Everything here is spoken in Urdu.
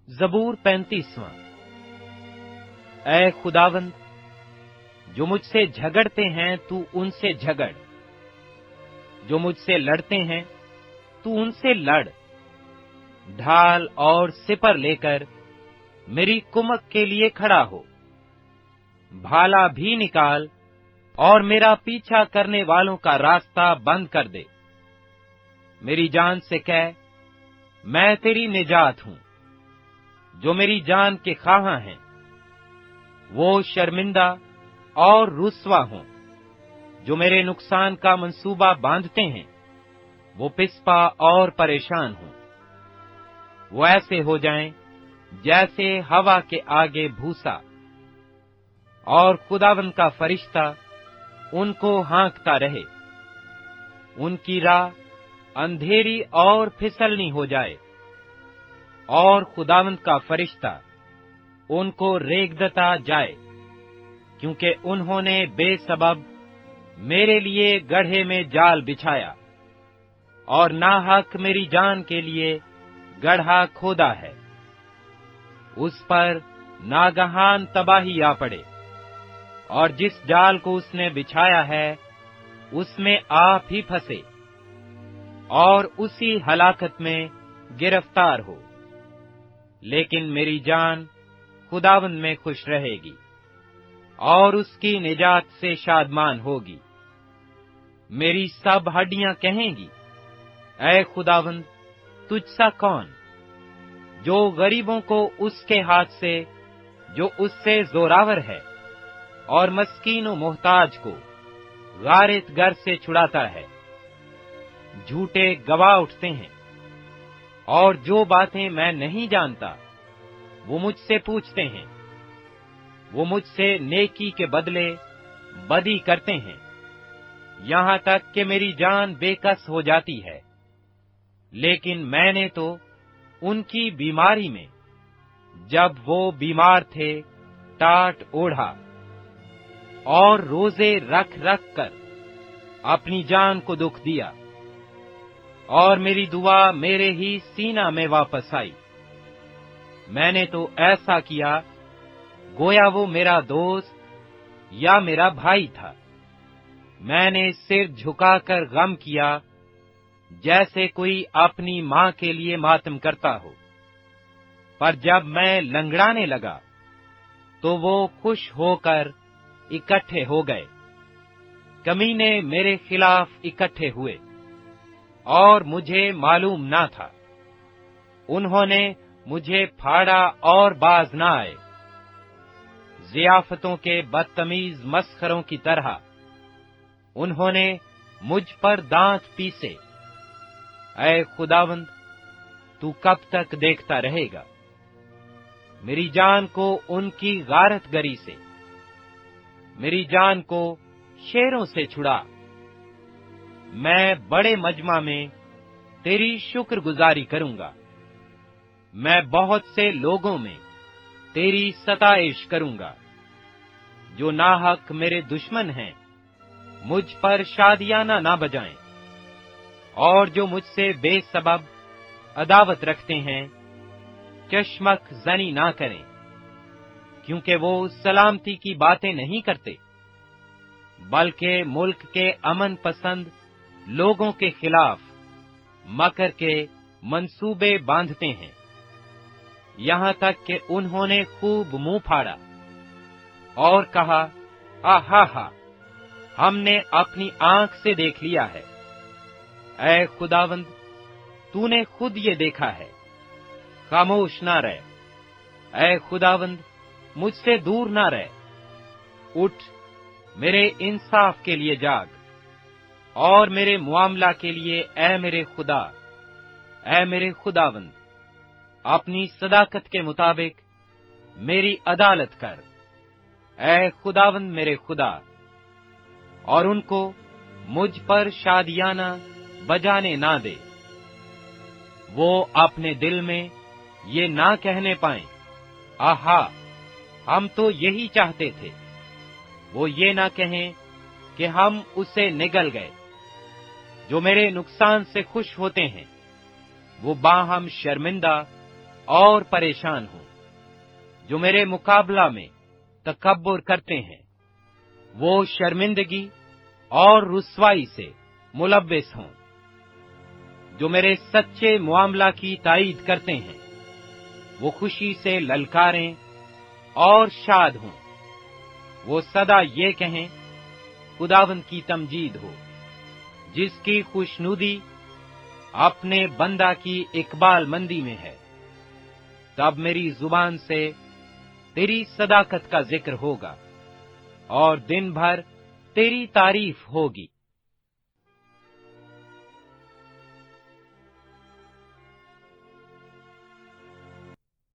زبور 35واں۔ اے خداوند، جو مجھ سے جھگڑتے ہیں تو ان سے جھگڑ، جو مجھ سے لڑتے ہیں تو ان سے لڑ۔ ڈھال اور سپر لے کر میری کمک کے لیے کھڑا ہو، بھالا بھی نکال اور میرا پیچھا کرنے والوں کا راستہ بند کر دے۔ میری جان سے کہہ، میں تیری نجات ہوں۔ جو میری جان کے خواہاں ہیں وہ شرمندہ اور رسوا ہوں، جو میرے نقصان کا منصوبہ باندھتے ہیں وہ پسپا اور پریشان ہوں۔ وہ ایسے ہو جائیں جیسے ہوا کے آگے بھوسا، اور خداوند کا فرشتہ ان کو ہانکتا رہے۔ ان کی راہ اندھیری اور پھسلنی ہو جائے، اور خداوند کا فرشتہ ان کو ریگدتا جائے، کیونکہ انہوں نے بے سبب میرے لیے گڑھے میں جال بچھایا، اور ناحق میری جان کے لیے گڑھا کھودا ہے۔ اس پر ناگہان تباہی آ پڑے، اور جس جال کو اس نے بچھایا ہے اس میں آپ ہی پھنسے، اور اسی ہلاکت میں گرفتار ہو۔ لیکن میری جان خداوند میں خوش رہے گی، اور اس کی نجات سے شادمان ہوگی۔ میری سب ہڈیاں کہیں گی، اے خداوند، تجھ سا کون، جو غریبوں کو اس کے ہاتھ سے جو اس سے زوراور ہے، اور مسکین و محتاج کو غارت گر سے چھڑاتا ہے۔ جھوٹے گواہ اٹھتے ہیں، اور جو باتیں میں نہیں جانتا وہ مجھ سے پوچھتے ہیں۔ وہ مجھ سے نیکی کے بدلے بدی کرتے ہیں، یہاں تک کہ میری جان بے کس ہو جاتی ہے۔ لیکن میں نے تو ان کی بیماری میں، جب وہ بیمار تھے، ٹاٹ اوڑھا، اور روزے رکھ رکھ کر اپنی جان کو دکھ دیا، اور میری دعا میرے ہی سینہ میں واپس آئی۔ میں نے تو ایسا کیا گویا وہ میرا دوست یا میرا بھائی تھا۔ میں نے سر جھکا کر غم کیا، جیسے کوئی اپنی ماں کے لیے ماتم کرتا ہو۔ پر جب میں لنگڑانے لگا تو وہ خوش ہو کر اکٹھے ہو گئے۔ کمینے میرے خلاف اکٹھے ہوئے، اور مجھے معلوم نہ تھا۔ انہوں نے مجھے پھاڑا اور باز نہ آئے۔ ضیافتوں کے بدتمیز مسخروں کی طرح انہوں نے مجھ پر دانت پیسے۔ اے خداوند، تو کب تک دیکھتا رہے گا؟ میری جان کو ان کی غارت گری سے، میری جان کو شیروں سے چھڑا۔ میں بڑے مجمع میں تیری شکر گزاری کروں گا، میں بہت سے لوگوں میں تیری ستائش کروں گا۔ جو ناحق میرے دشمن ہیں مجھ پر شادیانہ نہ بجائیں، اور جو مجھ سے بے سبب عداوت رکھتے ہیں چشمک زنی نہ کریں، کیونکہ وہ سلامتی کی باتیں نہیں کرتے، بلکہ ملک کے امن پسند لوگوں کے خلاف مکر کے منصوبے باندھتے ہیں۔ یہاں تک کہ انہوں نے خوب منہ پھاڑا اور کہا، آہا ہا، ہم نے اپنی آنکھ سے دیکھ لیا ہے۔ اے خداوند، تو نے خود یہ دیکھا ہے، خاموش نہ رہ۔ اے خداوند، مجھ سے دور نہ رہ۔ اٹھ، میرے انصاف کے لیے جاگ، اور میرے معاملہ کے لیے اے میرے خدا، اے میرے خداوند، اپنی صداقت کے مطابق میری عدالت کر، اے خداوند میرے خدا، اور ان کو مجھ پر شادیانہ بجانے نہ دے۔ وہ اپنے دل میں یہ نہ کہنے پائیں، آہا، ہم تو یہی چاہتے تھے۔ وہ یہ نہ کہیں کہ ہم اسے نگل گئے۔ جو میرے نقصان سے خوش ہوتے ہیں وہ باہم شرمندہ اور پریشان ہوں۔ جو میرے مقابلہ میں تکبر کرتے ہیں وہ شرمندگی اور رسوائی سے ملوث ہوں۔ جو میرے سچے معاملہ کی تائید کرتے ہیں وہ خوشی سے للکاریں اور شاد ہوں۔ وہ سدا یہ کہیں، خداوند کی تمجید ہو، جس کی خوشنودی اپنے بندہ کی اقبال مندی میں ہے۔ تب میری زبان سے تیری صداقت کا ذکر ہوگا اور دن بھر تیری تعریف ہوگی۔